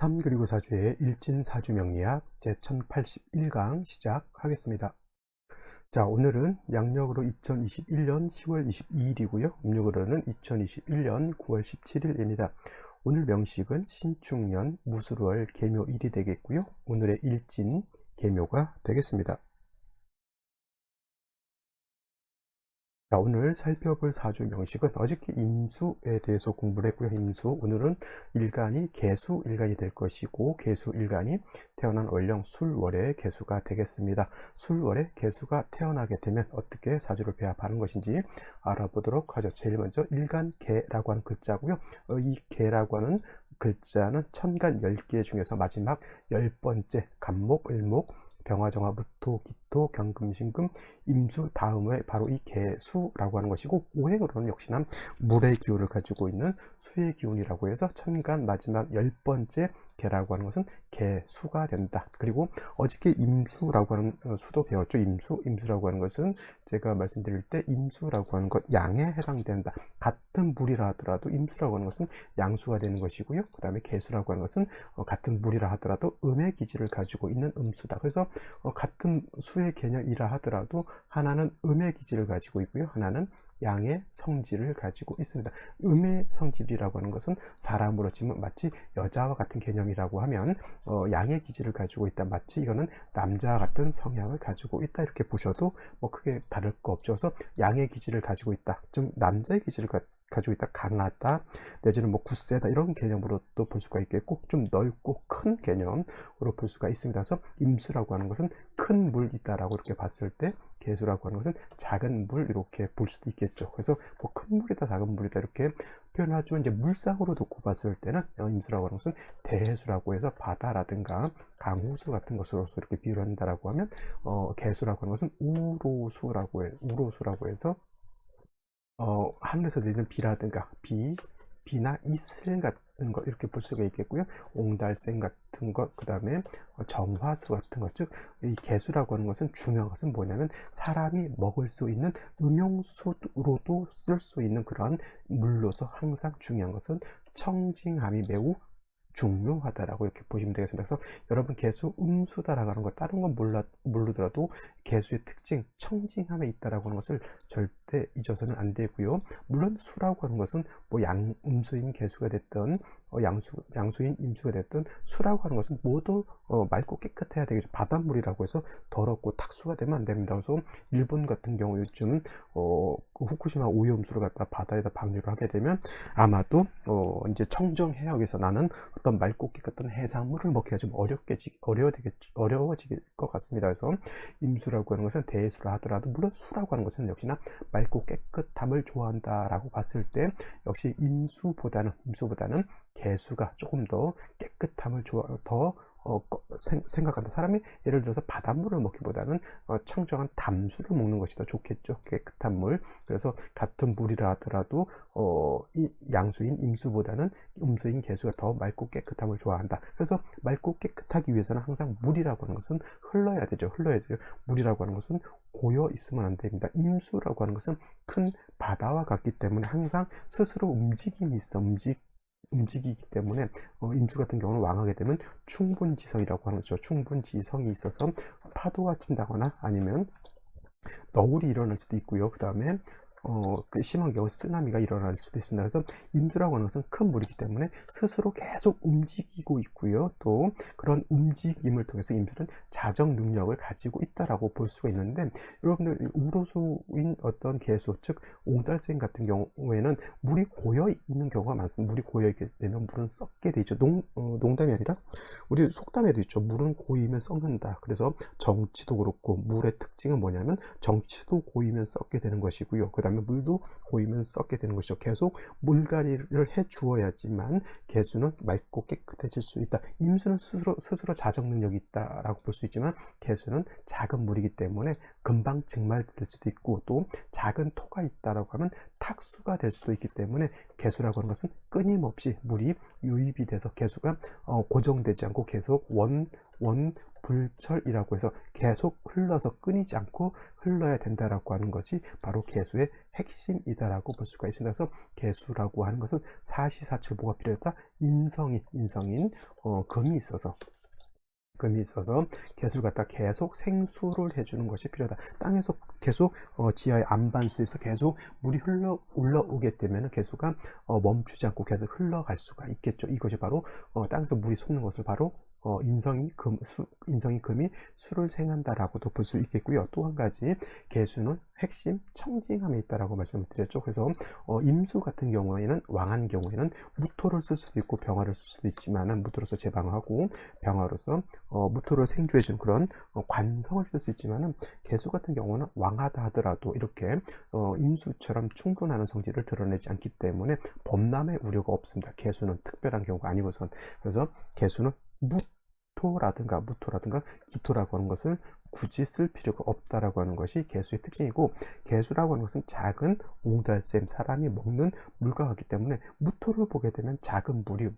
3 그리고 4주의 일진사주명리학 제1081강 시작하겠습니다. 자, 오늘은 양력으로 2021년 10월 22일이고요. 음력으로는 2021년 9월 17일입니다. 오늘 명식은 신축년 무술월 계묘일이 되겠고요. 오늘의 일진 계묘가 되겠습니다. 자, 오늘 살펴볼 사주 명식은 어저께 임수에 대해서 공부를 했고요. 임수, 오늘은 일간이 개수 일간이 될 것이고, 개수 일간이 태어난 월령 술월의 개수가 되겠습니다. 술월의 개수가 태어나게 되면 어떻게 사주를 배합하는 것인지 알아보도록 하죠. 제일 먼저 일간 개라고 하는 글자고요. 이 개라고 하는 글자는 천간 10개 중에서 마지막 10번째 간목, 을목, 병화정화, 무토, 기토, 경금, 신금, 임수 다음에 바로 이 개수라고 하는 것이고, 오행으로는 역시나 물의 기운을 가지고 있는 수의 기운이라고 해서 천간 마지막 10번째 개라고 하는 것은 개수가 된다. 그리고 어저께 임수라고 하는 수도 배웠죠. 임수라고 하는 것은 제가 말씀드릴 때 임수라고 하는 것 양에 해당된다. 같은 물이라 하더라도 임수라고 하는 것은 양수가 되는 것이고요. 그 다음에 개수라고 하는 것은 같은 물이라 하더라도 음의 기질을 가지고 있는 음수다. 그래서 같은 수의 개념이라 하더라도 하나는 음의 기질을 가지고 있고요. 하나는 양의 성질을 가지고 있습니다. 음의 성질이라고 하는 것은 사람으로 치면 마치 여자와 같은 개념이라고 하면 양의 기질을 가지고 있다. 마치 이거는 남자와 같은 성향을 가지고 있다. 이렇게 보셔도 뭐 크게 다를 거 없죠. 그래서 양의 기질을 가지고 있다. 좀 남자의 기질을 가지고 있다. 강하다 내지는 뭐 굳세다 이런 개념으로도 볼 수가 있겠고, 좀 넓고 큰 개념으로 볼 수가 있습니다. 그래서 임수라고 하는 것은 큰 물이다라고 이렇게 봤을 때, 개수라고 하는 것은 작은 물 이렇게 볼 수도 있겠죠. 그래서 뭐 큰 물이다 작은 물이다 이렇게 표현을 하지만, 이제 물상으로 놓고 봤을 때는 임수라고 하는 것은 대해수라고 해서 바다라든가 강호수 같은 것으로서 이렇게 비유를 한다라고 하면, 개수라고 하는 것은 우로수라고 해서 하늘에서 내리는 비라든가 비나 이슬 같은 것 이렇게 볼 수가 있겠고요. 옹달샘 같은 것, 그 다음에 정화수 같은 것, 즉 이 개수라고 하는 것은 중요한 것은 뭐냐면 사람이 먹을 수 있는 음용수로도 쓸 수 있는 그러한 물로서 항상 중요한 것은 청징함이 매우 중요하다라고 이렇게 보시면 되겠습니다. 그래서 여러분 개수 음수다라고 하는 것, 다른 건 모르더라도 개수의 특징 청징함에 있다라고 하는 것을 절대 잊어서는 안 되고요. 물론 수라고 하는 것은 뭐 음수인 개수가 됐던 양수인 임수가 됐던 수라고 하는 것은 모두 맑고 깨끗해야 되겠죠. 바닷물이라고 해서 더럽고 탁수가 되면 안 됩니다. 그래서 일본 같은 경우 요즘 그 후쿠시마 오염수를 갖다 바다에다 방류를 하게 되면 아마도 이제 청정 해역에서 나는 어떤 맑고 깨끗한 해산물을 먹기가 좀 어려워질 것 같습니다. 그래서 임수라고 하는 것은 대수라 하더라도, 물론 수라고 하는 것은 역시나 맑고 깨끗함을 좋아한다라고 봤을 때 역시 임수보다는 개수가 조금 더 깨끗함을 생각한다. 사람이 예를 들어서 바닷물을 먹기보다는 청정한 담수를 먹는 것이 더 좋겠죠. 깨끗한 물. 그래서 같은 물이라 하더라도 이 양수인 임수보다는 음수인 개수가 더 맑고 깨끗함을 좋아한다. 그래서 맑고 깨끗하기 위해서는 항상 물이라고 하는 것은 흘러야 되죠. 물이라고 하는 것은 고여 있으면 안 됩니다. 임수라고 하는 것은 큰 바다와 같기 때문에 항상 스스로 움직임이 있어 움직이기 때문에 임수 같은 경우는 왕하게 되면 충분지성이라고 하는 거죠. 충분지성이 있어서 파도가 친다거나 아니면 너울이 일어날 수도 있고요. 그 다음에 그 심한 경우 쓰나미가 일어날 수도 있습니다. 그래서 임수라고 하는 것은 큰 물이기 때문에 스스로 계속 움직이고 있고요. 또 그런 움직임을 통해서 임수는 자정 능력을 가지고 있다라고 볼 수가 있는데, 여러분들 우로수인 어떤 개수, 즉 옹달샘 같은 경우에는 물이 고여 있는 경우가 많습니다. 물이 고여 있게 되면 물은 썩게 되죠. 농담이 아니라 우리 속담에도 있죠. 물은 고이면 썩는다. 그래서 정치도 그렇고 물의 특징은 뭐냐면 정치도 고이면 썩게 되는 것이고요. 그 다음에 물도 고이면 썩게 되는 것이죠. 계속 물갈이를 해 주어야지만 개수는 맑고 깨끗해질 수 있다. 임수는 스스로 자정 능력이 있다라고 볼 수 있지만, 개수는 작은 물이기 때문에 금방 증말될 수도 있고, 또 작은 토가 있다라고 하면 탁수가 될 수도 있기 때문에 개수라고 하는 것은 끊임없이 물이 유입이 돼서 개수가 고정되지 않고 계속 원불철이라고 해서 계속 흘러서 끊이지 않고 흘러야 된다라고 하는 것이 바로 개수의 핵심이다라고 볼 수가 있습니다. 그래서 개수라고 하는 것은 사시사철 뭐가 필요하다? 인성인 금이 있어서 개수를 갖다 계속 생수를 해주는 것이 필요하다. 땅에서 계속 지하의 안반수에서 계속 물이 올라오게 되면 개수가 멈추지 않고 계속 흘러갈 수가 있겠죠. 이것이 바로 땅에서 물이 솟는 것을 바로 인성이 금이 수를 생한다라고도 볼 수 있겠고요. 또 한 가지 개수는 핵심 청징함에 있다라고 말씀을 드렸죠. 그래서 임수 같은 경우에는 왕한 경우에는 무토를 쓸 수도 있고 병화를 쓸 수도 있지만은 무토로서 제방하고 병화로서 무토를 생조해주는 그런 관성을 쓸 수 있지만은 개수 같은 경우는 왕하다 하더라도 이렇게 임수처럼 충분한 성질을 드러내지 않기 때문에 범람의 우려가 없습니다. 개수는 특별한 경우가 아니고선. 그래서 개수는 무토라든가 기토라고 하는 것을 굳이 쓸 필요가 없다라고 하는 것이 개수의 특징이고, 개수라고 하는 것은 작은 옹달샘 사람이 먹는 물과 같기 때문에 무토를 보게 되면 작은 물이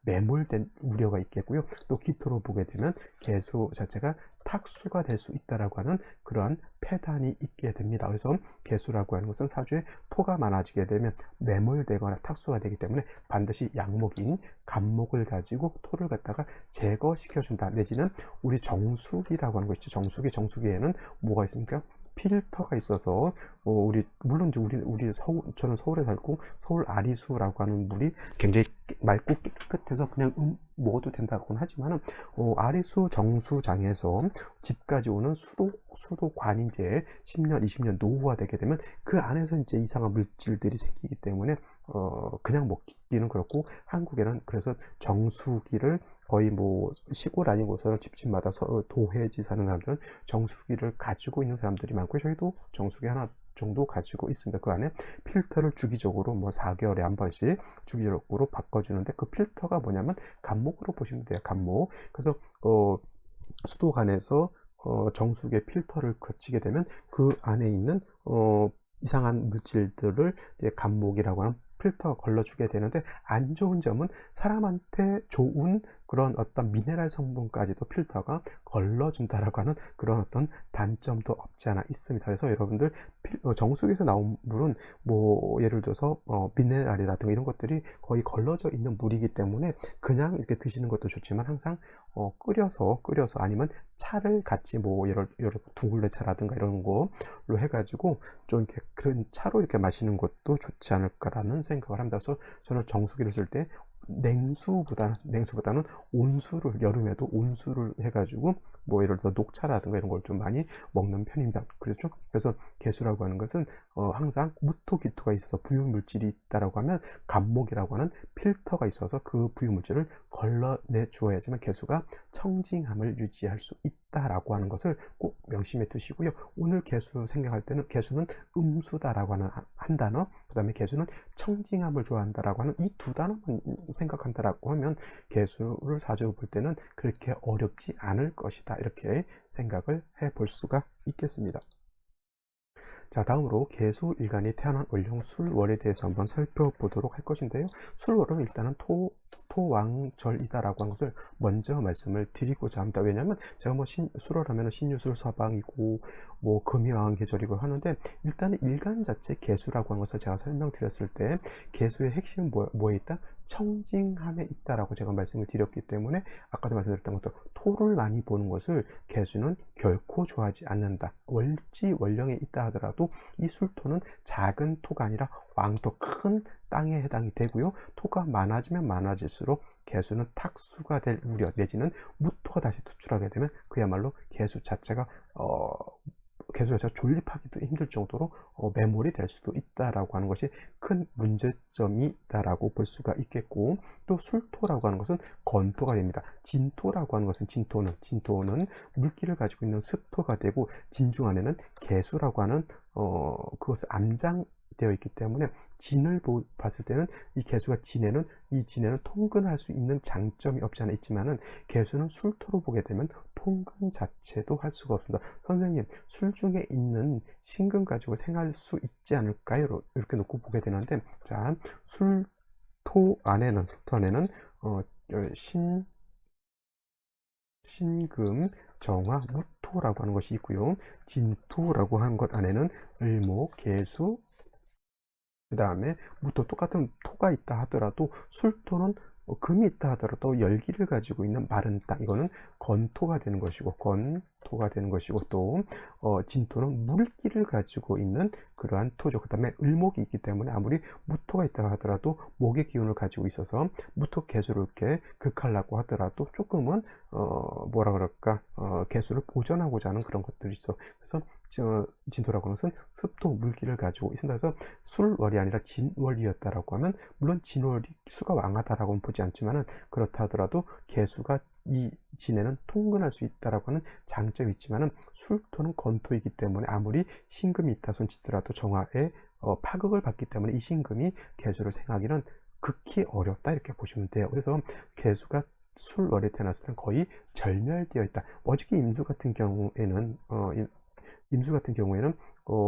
매몰된 우려가 있겠고요. 또 기토를 보게 되면 개수 자체가 탁수가 될 수 있다라고 하는 그러한 폐단이 있게 됩니다. 그래서 개수라고 하는 것은 사주에 토가 많아지게 되면 매몰되거나 탁수가 되기 때문에 반드시 양목인 간목을 가지고 토를 갖다가 제거시켜준다. 내지는 우리 정수기라고 하는 거 있죠. 정수기에는 뭐가 있습니까? 필터가 있어서 물론 저는 서울에 살고 서울 아리수라고 하는 물이 굉장히 맑고 깨끗해서 그냥 먹어도 된다고는 하지만은 아리수 정수장에서 집까지 오는 수도관이 이제 10년 20년 노후화되게 되면 그 안에서 이제 이상한 물질들이 생기기 때문에 그냥 먹기는 그렇고, 한국에는 그래서 정수기를 거의 시골 아니고서는 집집마다 도해지 사는 사람들은 정수기를 가지고 있는 사람들이 많고, 저희도 정수기 하나 정도 가지고 있습니다. 그 안에 필터를 주기적으로 4개월에 한 번씩 주기적으로 바꿔주는데, 그 필터가 뭐냐면 간목으로 보시면 돼요. 간목. 그래서 수도관에서 정수기의 필터를 거치게 되면 그 안에 있는 이상한 물질들을 이제 간목이라고 하는 필터가 걸러주게 되는데, 안 좋은 점은 사람한테 좋은 그런 어떤 미네랄 성분까지도 필터가 걸러준다라고 하는 그런 어떤 단점도 없지 않아 있습니다. 그래서 여러분들 정수기에서 나온 물은 예를 들어서 미네랄이라든가 이런 것들이 거의 걸러져 있는 물이기 때문에 그냥 이렇게 드시는 것도 좋지만 항상 끓여서 아니면 차를 같이 예를 둥글레 차라든가 이런 걸로 해가지고 좀 이렇게 그런 차로 이렇게 마시는 것도 좋지 않을까라는 생각을 합니다. 그래서 저는 정수기를 쓸 때 냉수보다는 온수를, 여름에도 온수를 해가지고 예를 들어 녹차라든가 이런 걸 좀 많이 먹는 편입니다. 그렇죠? 그래서 개수라고 하는 것은 항상 무토기토가 있어서 부유물질이 있다라고 하면 간목이라고 하는 필터가 있어서 그 부유물질을 걸러내 주어야지만 개수가 청징함을 유지할 수 있다라고 하는 것을 꼭 명심해 두시고요. 오늘 개수 생각할 때는 개수는 음수다라고 하는 한 단어, 그 다음에 개수는 청징함을 좋아한다라고 하는 이 두 단어만 생각한다라고 하면 개수를 사주 볼 때는 그렇게 어렵지 않을 것이다, 이렇게 생각을 해 볼 수가 있겠습니다. 자, 다음으로 개수일간이 태어난 월령 술월에 대해서 한번 살펴보도록 할 것인데요. 술월은 일단은 토왕절이다라고 하는 것을 먼저 말씀을 드리고자 합니다. 왜냐하면 제가 술월 하면 신유술 서방이고 금이왕 계절이고 하는데, 일단은 일간 자체 개수라고 하는 것을 제가 설명드렸을 때 개수의 핵심은 뭐에 있다? 청징함에 있다라고 제가 말씀을 드렸기 때문에, 아까도 말씀드렸던 것도 토를 많이 보는 것을 개수는 결코 좋아하지 않는다. 월지월령에 있다 하더라도 이 술토는 작은 토가 아니라 왕토, 큰 땅에 해당이 되고요. 토가 많아지면 많아질수록 개수는 탁수가 될 우려, 내지는 무토가 다시 투출하게 되면 그야말로 개수 자체가 존립하기도 힘들 정도로 매몰이 될 수도 있다라고 하는 것이 큰 문제점이다라고 볼 수가 있겠고, 또 술토라고 하는 것은 건토가 됩니다. 진토라고 하는 것은 진토는 물기를 가지고 있는 습토가 되고, 진중 안에는 개수라고 하는 그것을 되어 있기 때문에 진을 봤을 때는 이 개수가 진에는 이 진에는 통근할 수 있는 장점이 없지 않아 있지만은 개수는 술토로 보게 되면 통근 자체도 할 수가 없습니다. 선생님, 술 중에 있는 신금 가지고 생할 수 있지 않을까요? 이렇게 놓고 보게 되는데, 자, 술토 안에는 신금, 정화, 무토라고 하는 것이 있고요. 진토라고 하는 것 안에는 을목, 개수, 그 다음에 무토, 똑같은 토가 있다 하더라도 술토는 금이 있다 하더라도 열기를 가지고 있는 마른 땅, 이거는 건토가 되는 것이고, 또 진토는 물기를 가지고 있는 그러한 토죠. 그 다음에 을목이 있기 때문에 아무리 무토가 있다 하더라도 목의 기운을 가지고 있어서 무토 개수를 이렇게 극하려고 하더라도 조금은 뭐라 그럴까, 개수를 보존하고자 하는 그런 것들이 있어. 그래서 진토라고 하는 것은 습토 물기를 가지고 있습니다. 그래서 술월이 아니라 진월이었다라고 하면, 물론 진월이 수가 왕하다라고는 보지 않지만은, 그렇다 하더라도 개수가 이 진에는 통근할 수 있다라고 하는 장점이 있지만은, 술토는 건토이기 때문에 아무리 신금이 있다 손치더라도 정화에 파극을 받기 때문에 이 신금이 개수를 생하기는 극히 어렵다, 이렇게 보시면 돼요. 그래서 개수가 술월에 태어났을 때는 거의 절멸되어 있다. 어저께 임수 같은 경우에는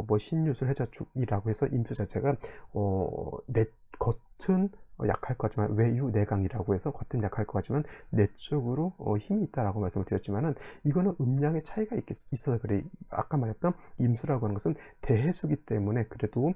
뭐 신유술 해자축이라고 해서 임수 자체가 겉은 약할 것 같지만 외유 내강이라고 해서 겉은 약할 것 같지만 내적으로 힘이 있다라고 말씀을 드렸지만은, 이거는 음양의 차이가 있어서 그래. 아까 말했던 임수라고 하는 것은 대해수기 때문에 그래도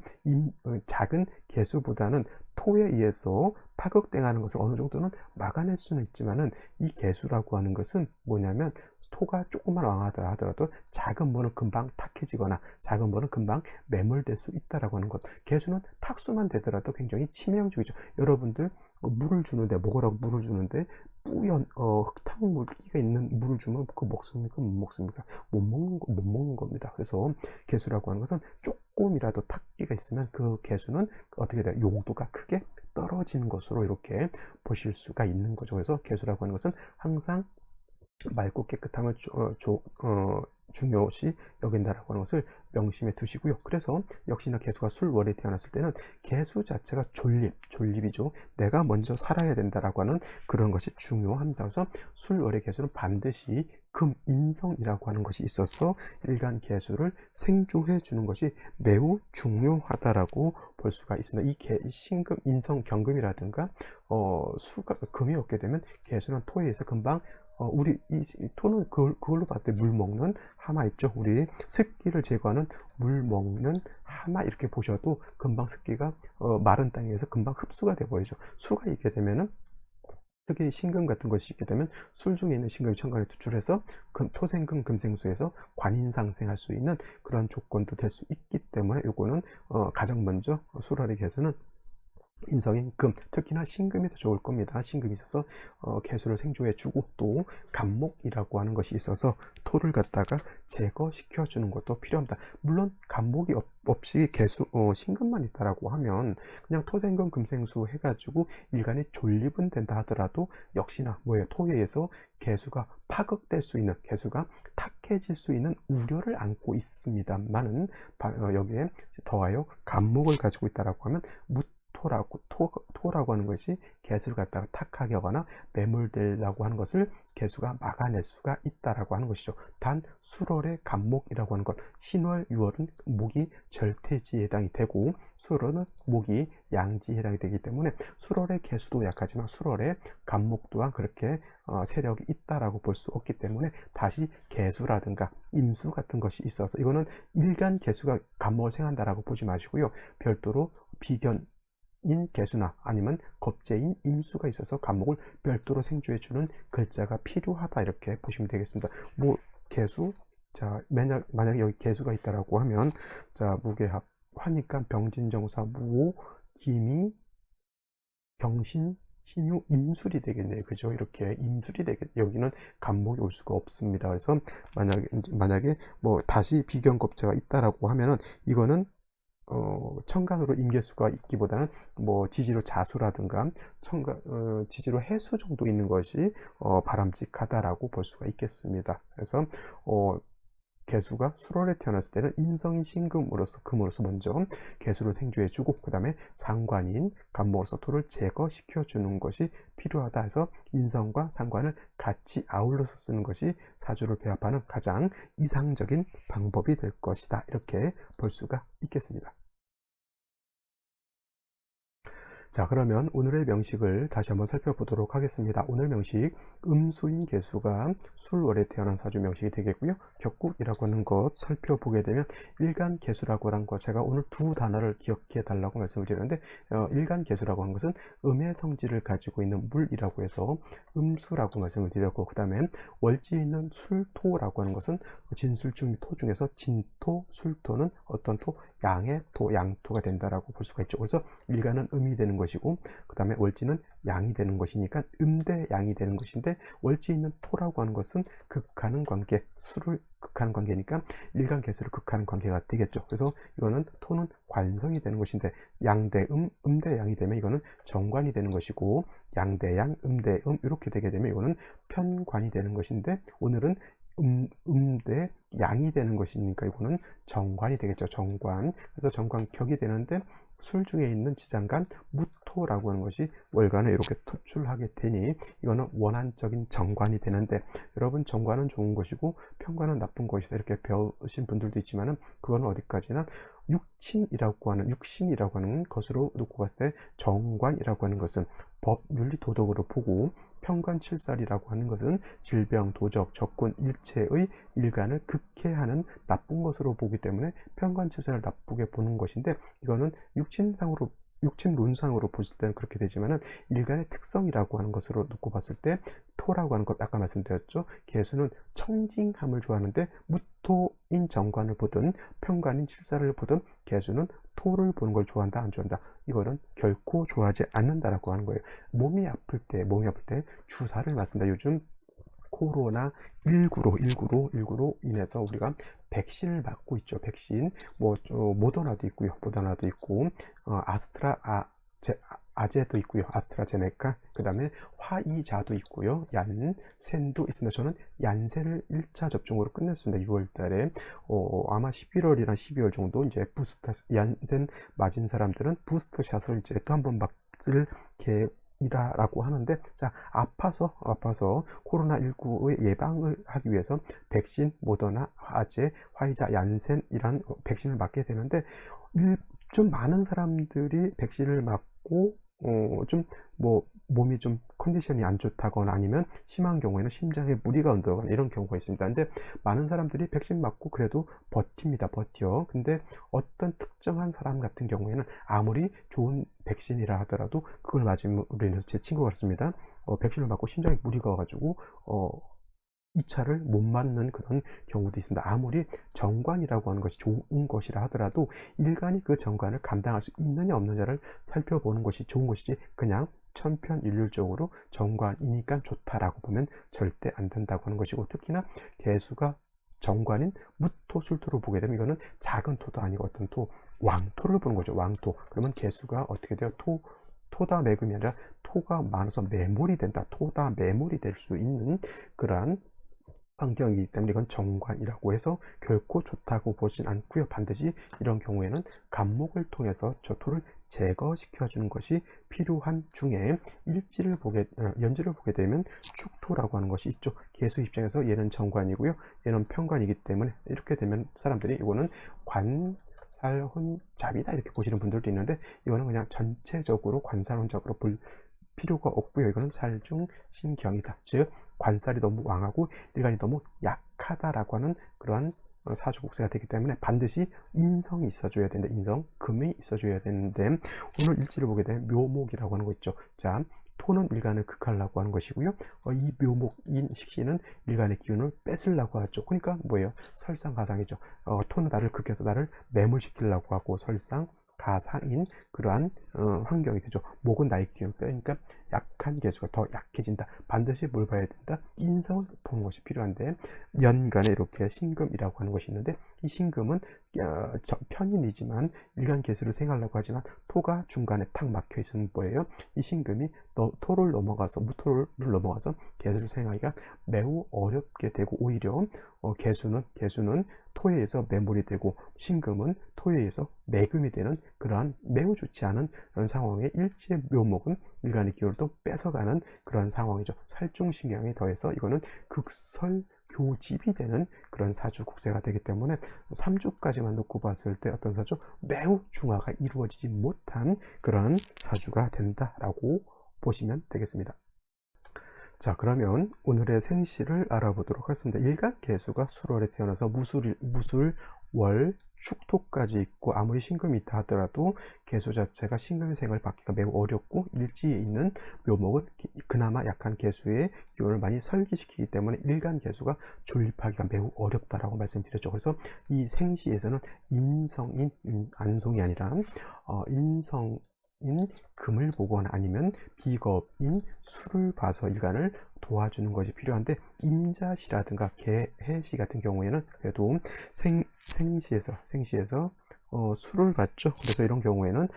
작은 개수보다는 토에 의해서 파극당하는 것을 어느 정도는 막아낼 수는 있지만은, 이 개수라고 하는 것은 뭐냐면, 토가 조금만 왕하다 하더라도 작은 물은 금방 탁해지거나 작은 물은 금방 매몰될 수 있다라고 하는 것. 개수는 탁수만 되더라도 굉장히 치명적이죠. 여러분들 물을 주는데, 먹으라고 물을 주는데 뿌연 흙탕 물기가 있는 물을 주면 그거 먹습니까? 못 먹습니까? 못 먹는 겁니다. 그래서 개수라고 하는 것은 조금이라도 탁기가 있으면 그 개수는 어떻게 돼요? 용도가 크게 떨어지는 것으로 이렇게 보실 수가 있는 거죠. 그래서 개수라고 하는 것은 항상 맑고 깨끗함을 중요시 여긴다라고 하는 것을 명심해 두시고요. 그래서 역시나 개수가 술월에 태어났을 때는 개수 자체가 존립이죠. 내가 먼저 살아야 된다라고 하는 그런 것이 중요합니다. 그래서 술월의 개수는 반드시 금인성이라고 하는 것이 있어서 일간 개수를 생조해 주는 것이 매우 중요하다라고 볼 수가 있습니다. 이 신금, 인성, 경금이라든가 수가 금이 없게 되면 개수는 토에 의해서 금방 우리 이 토는 그걸로 봤을 때 물 먹는 하마 있죠. 우리 습기를 제거하는 물 먹는 하마, 이렇게 보셔도 금방 습기가 마른 땅에서 금방 흡수가 돼 버리죠. 수가 있게 되면은, 특히 신금 같은 것이 있게 되면 술 중에 있는 신금이 천간에 투출해서 토생금 금생수에서 관인상생할 수 있는 그런 조건도 될 수 있기 때문에, 요거는 가장 먼저 술월의 개수는 인성인 금, 특히나 신금이 더 좋을 겁니다. 신금이 있어서 개수를 생조해주고, 또 간목이라고 하는 것이 있어서 토를 갖다가 제거시켜 주는 것도 필요합니다. 물론 간목이 없이 신금만 있다라고 하면 그냥 토생금 금생수 해가지고 일간이 존립은 된다 하더라도 역시나 뭐예요? 토에 의해서 개수가 파극될 수 있는, 개수가 탁해질 수 있는 우려를 안고 있습니다만은, 여기에 더하여 간목을 가지고 있다라고 하면 토라고 하는 것이 개수를 갖다가 탁하게 하거나 매몰되려고 하는 것을 개수가 막아낼 수가 있다라고 하는 것이죠. 단 술월의 간목이라고 하는 것, 신월, 유월은 목이 절퇴지에 해당이 되고 술월은 목이 양지에 해당이 되기 때문에 술월의 개수도 약하지만 술월의 간목 또한 그렇게 세력이 있다라고 볼 수 없기 때문에, 다시 개수라든가 임수 같은 것이 있어서 이거는 일간 개수가 간목을 생한다라고 보지 마시고요. 별도로 비견 인 개수나 아니면 겁재인 임수가 있어서 간목을 별도로 생조해주는 글자가 필요하다, 이렇게 보시면 되겠습니다. 뭐 개수, 자 만약에 여기 개수가 있다라고 하면, 자 무게합, 화니까 병진정사 무오 기미 경신 신유 임술이 되겠네요. 그죠? 이렇게 임술이 여기는 간목이 올 수가 없습니다. 그래서 만약에 뭐 다시 비견겁재가 있다라고 하면은, 이거는 천간으로 임계수가 있기보다는 뭐 지지로 자수라든가 지지로 해수 정도 있는 것이 바람직하다라고 볼 수가 있겠습니다. 그래서 개수가 술월에 태어났을 때는 인성인 신금으로서 금으로서 먼저 개수를 생주해주고 그 다음에 상관인 간목으로서 토를 제거시켜주는 것이 필요하다 해서 인성과 상관을 같이 아울러서 쓰는 것이 사주를 배합하는 가장 이상적인 방법이 될 것이다. 이렇게 볼 수가 있겠습니다. 자, 그러면 오늘의 명식을 다시 한번 살펴보도록 하겠습니다. 오늘 명식, 음수인 개수가 술월에 태어난 사주 명식이 되겠고요. 격국이라고 하는 것 살펴보게 되면 일간 개수라고 하는 것, 제가 오늘 두 단어를 기억해 달라고 말씀을 드렸는데 일간 개수라고 하는 것은 음의 성질을 가지고 있는 물이라고 해서 음수라고 말씀을 드렸고, 그 다음에 월지에 있는 술토라고 하는 것은 진술중 토 중에서 진토, 술토는 어떤 토? 양의 토, 양토가 된다라고 볼 수가 있죠. 그래서 일간은 음이 되는 것이고 그 다음에 월지는 양이 되는 것이니까 음대 양이 되는 것인데, 월지에 있는 토라고 하는 것은 극하는 관계, 수를 극하는 관계니까 일간 개수를 극하는 관계가 되겠죠. 그래서 이거는 토는 관성이 되는 것인데, 양대 음, 음대 양이 되면 이거는 정관이 되는 것이고, 양대 양, 음대 이렇게 되게 되면 이거는 편관이 되는 것인데, 오늘은 음대 양이 되는 것이니까 이거는 정관이 되겠죠. 정관. 그래서 정관격이 되는데 술 중에 있는 지장간 무토라고 하는 것이 월간에 이렇게 투출하게 되니 이거는 원한적인 정관이 되는데, 여러분 정관은 좋은 것이고 편관은 나쁜 것이다 이렇게 배우신 분들도 있지만은 그거는 어디까지나 육신이라고 하는 것으로 놓고 봤을 때 정관이라고 하는 것은 법, 윤리, 도덕으로 보고, 편관칠살이라고 하는 것은 질병, 도적, 적군, 일체의 일간을 극해하는 나쁜 것으로 보기 때문에 편관칠살을 나쁘게 보는 것인데, 이거는 육친론상으로 보실 때는 그렇게 되지만은 일간의 특성이라고 하는 것으로 놓고 봤을 때 토라고 하는 것 아까 말씀드렸죠. 개수는 청징함을 좋아하는데 무토인 정관을 보든 편관인 칠살을 보든 개수는 토를 보는 걸 좋아한다, 안 좋아한다? 이거는 결코 좋아하지 않는다라고 하는 거예요. 몸이 아플 때 주사를 맞습니다. 요즘 코로나 19로 인해서 우리가 백신을 맞고 있죠. 백신 모더나도 있고요. 모더나도 있고 아제도 있고요. 아스트라제네카, 그 다음에 화이자도 있고요. 얀센도 있습니다. 저는 얀센을 1차 접종으로 끝냈습니다. 6월 달에 아마 11월이나 12월 정도 이제 얀센 맞은 사람들은 부스터샷을 이제 또 한 번 맞을 이라고 하는데, 자, 아파서 코로나19의 예방을 하기 위해서 백신, 모더나, 아제, 화이자, 얀센이란 백신을 맞게 되는데, 좀 많은 사람들이 백신을 맞고 몸이 좀 컨디션이 안 좋다거나 아니면 심한 경우에는 심장에 무리가 온다거나 이런 경우가 있습니다. 근데 많은 사람들이 백신 맞고 그래도 버텨. 근데 어떤 특정한 사람 같은 경우에는 아무리 좋은 백신이라 하더라도 그걸 맞음으로 인해서, 제 친구가 그렇습니다. 백신을 맞고 심장에 무리가 와가지고 2차를 못 맞는 그런 경우도 있습니다. 아무리 정관이라고 하는 것이 좋은 것이라 하더라도 일간이 그 정관을 감당할 수 있느냐 없느냐를 살펴보는 것이 좋은 것이지, 그냥 천편일률적으로 정관이니까 좋다라고 보면 절대 안 된다고 하는 것이고, 특히나 개수가 정관인 무토, 술토로 보게 되면 이거는 작은 토도 아니고 어떤 토, 왕토를 보는 거죠. 왕토. 그러면 개수가 어떻게 돼요? 토다 매금이 아니라 토가 많아서 매몰이 된다. 토다 매몰이 될 수 있는 그러한 환경이기 때문에 이건 정관이라고 해서 결코 좋다고 보진 않고요. 반드시 이런 경우에는 간목을 통해서 저 토를 제거시켜 주는 것이 필요한 중에 연지를 보게 되면 축토라고 하는 것이 있죠. 개수 입장에서 얘는 정관이고요, 얘는 편관이기 때문에 이렇게 되면 사람들이 이거는 관살혼잡이다 이렇게 보시는 분들도 있는데, 이거는 그냥 전체적으로 관살혼잡으로 볼 필요가 없고요. 이거는 살중신경이다. 즉 관살이 너무 왕하고 일간이 너무 약하다라고 하는 그러한 사주국세가 되기 때문에 반드시 인성이 있어줘야 된다. 인성, 금이 있어줘야 되는데, 오늘 일지를 보게 되면 묘목이라고 하는 거 있죠. 자, 토는 일간을 극하려고 하는 것이고요. 이 묘목인 식신은 일간의 기운을 뺏으려고 하죠. 그러니까 뭐예요? 설상가상이죠. 토는 나를 극해서 나를 매몰시키려고 하고 설상 가상인 그러한 환경이 되죠. 목은 나의 기운, 그러니까 약한 개수가 더 약해진다. 반드시 뭘 봐야 된다? 인성을 보는 것이 필요한데, 연간에 이렇게 신금이라고 하는 것이 있는데, 이 신금은 편인이지만 일간 개수를 생하려고 하지만 토가 중간에 탁 막혀 있으면 뭐예요? 이 신금이 토를 넘어가서 무토를 넘어가서 개수를 생하기가 매우 어렵게 되고, 오히려 개수는 토에 의해서 매몰이 되고, 신금은 토에 의해서 매금이 되는 그러한 매우 좋지 않은 그런 상황에 일지의 묘목은 일간의 기운을 또 뺏어가는 그런 상황이죠. 살중신경이 더해서 이거는 극설교집이 되는 그런 사주 국세가 되기 때문에 3주까지만 놓고 봤을 때 어떤 사주? 매우 중화가 이루어지지 못한 그런 사주가 된다라고 보시면 되겠습니다. 자, 그러면 오늘의 생시를 알아보도록 하겠습니다. 일간 개수가 술월에 태어나서 무술, 월, 축토까지 있고, 아무리 신금이 있다 하더라도 개수 자체가 신금의 생을 받기가 매우 어렵고, 일지에 있는 묘목은 그나마 약한 개수의 기운을 많이 설기시키기 때문에 일간 개수가 존립하기가 매우 어렵다라고 말씀드렸죠. 그래서 이 생시에서는 인성인 안송이 아니라 인성 인 금을 보거나 아니면 비겁인 수를 봐서 일간을 도와주는 것이 필요한데, 임자시라든가 개해시 같은 경우에는 그래도 생시에서 수를 봤죠. 그래서 이런 경우에는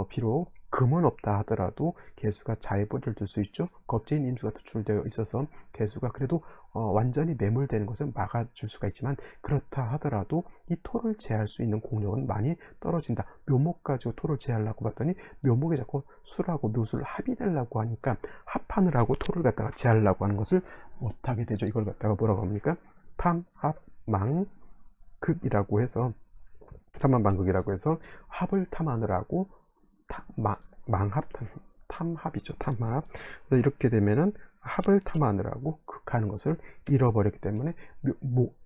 비록 금은 없다 하더라도 개수가 자해보를 둘 수 있죠. 겁재인 임수가 투출되어 있어서 개수가 그래도 완전히 매몰되는 것은 막아줄 수가 있지만, 그렇다 하더라도 이 토를 제할 수 있는 공력은 많이 떨어진다. 묘목 가지고 토를 제하려고 봤더니 묘목이 자꾸 수라고 묘수를 합의되려고 하니까 합하느라고 토를 갖다가 제하려고 하는 것을 못하게 되죠. 이걸 갖다가 뭐라고 합니까? 탐합망극이라고 해서, 탐합망극이라고 해서 합을 탐하느라고 탐합이죠. 탐합. 그래서 이렇게 되면은 합을 탐하느라고 극하는 것을 잃어버렸기 때문에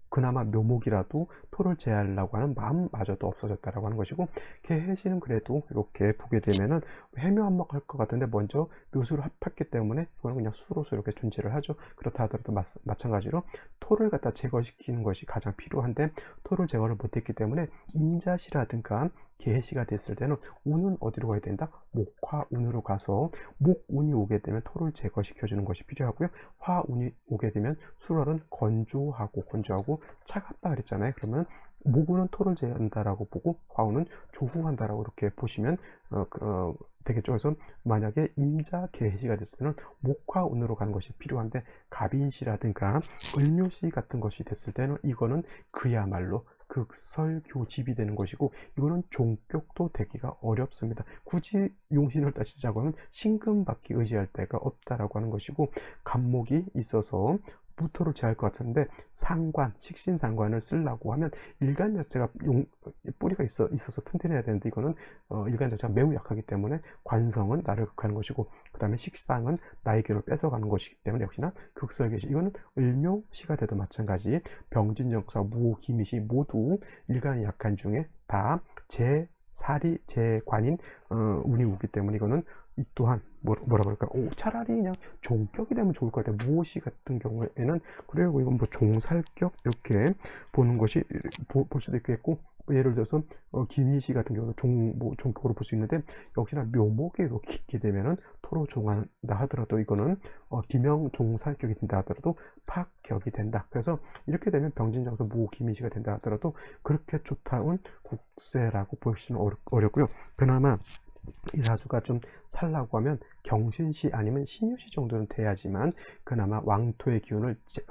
그나마 묘목이라도 토를 제하려고 하는 마음마저도 없어졌다라고 하는 것이고, 개해시는 그래도 이렇게 보게 되면은 해묘한목 할 것 같은데 먼저 묘수를 합했기 때문에 이거는 그냥 수로서 이렇게 존재를 하죠. 그렇다 하더라도 마찬가지로 토를 갖다 제거시키는 것이 가장 필요한데, 토를 제거를 못했기 때문에 임자시라든가 개해시가 됐을 때는 운은 어디로 가야 된다? 목화운으로 가서 목운이 오게 되면 토를 제거시켜주는 것이 필요하고요. 화운이 오게 되면 술월은 건조하고 차갑다 그랬잖아요. 그러면 목운은 토를 제한다라고 보고 화운은 조후한다라고 이렇게 보시면 되겠죠. 그래서 만약에 임자 개해시가 됐을 때는 목화운으로 가는 것이 필요한데, 갑인시라든가 을묘시 같은 것이 됐을 때는 이거는 그야말로 극설교집이 되는 것이고, 이거는 종격도 되기가 어렵습니다. 굳이 용신을 따지자고 하면 신금밖에 의지할 데가 없다라고 하는 것이고, 간목이 있어서 무토를 제할 것 같은데, 식신상관을 쓰려고 하면 일간 자체가 뿌리가 있어서 튼튼해야 되는데, 이거는 일간 자체가 매우 약하기 때문에 관성은 나를 극하는 것이고, 그 다음에 식상은 나의 기운을 뺏어가는 것이기 때문에 역시나 극설계시. 이거는 을묘시가 돼도 마찬가지, 병진역사, 무기미시 모두 일간이 약한 중에 다 제살이 제관인 운이 오기 때문에 이거는 이 또한 뭐라 그럴까? 차라리 그냥 종격이 되면 좋을 것 같아요. 무오시 같은 경우에는 그래요. 이건 뭐 종살격 이렇게 보는 것이 볼 수도 있겠고, 예를 들어서 김희시 같은 경우는 종격으로 볼 수 있는데, 역시나 묘목이 이렇게 있게 되면은 토로 종한다 하더라도 이거는 기명 종살격이 된다 하더라도 파격이 된다. 그래서 이렇게 되면 병진장서 무김희시가 된다 하더라도 그렇게 좋다운 국세라고 보시는 어렵고요. 그나마 이 사주가 좀 살라고 하면 경신시 아니면 신유시 정도는 돼야지만, 그나마 왕토의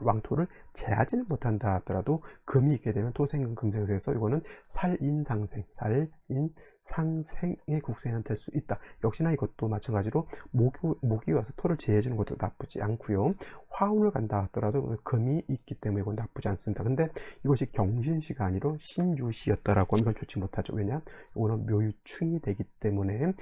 왕토를 제하지는 못한다 하더라도 금이 있게 되면 토생금 금생세에서 이거는 살인상생의 국세는 될 수 있다. 역시나 이것도 마찬가지로 목이 와서 토를 제해주는 것도 나쁘지 않고요. 화운을 간다 하더라도 금이 있기 때문에 이건 나쁘지 않습니다. 근데 이것이 경신시가 아니라 신유시였다라고 하면 이건 좋지 못하죠. 왜냐? 이거는 묘유충이 되기 때문에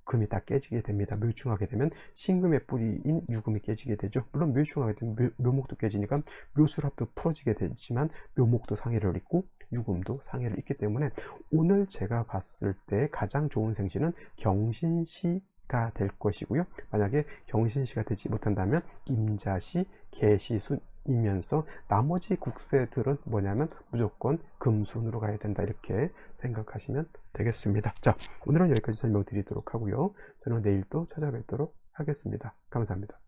금이 다 깨지게 됩니다. 묘유충하게 되면 신금의 뿌리인 유금이 깨지게 되죠. 물론 묘유충하게 되면 묘목도 깨지니까 묘술합도 풀어지게 되지만 묘목도 상해를 입고 유금도 상해를 입기 때문에, 오늘 제가 봤을 때 가장 좋은 생시는 경신시가 될 것이고요. 만약에 경신시가 되지 못한다면 임자시, 개시순이면서 나머지 국세들은 뭐냐면 무조건 금순으로 가야 된다, 이렇게 생각하시면 되겠습니다. 자, 오늘은 여기까지 설명드리도록 하고요. 저는 내일 또 찾아뵙도록 하겠습니다. 감사합니다.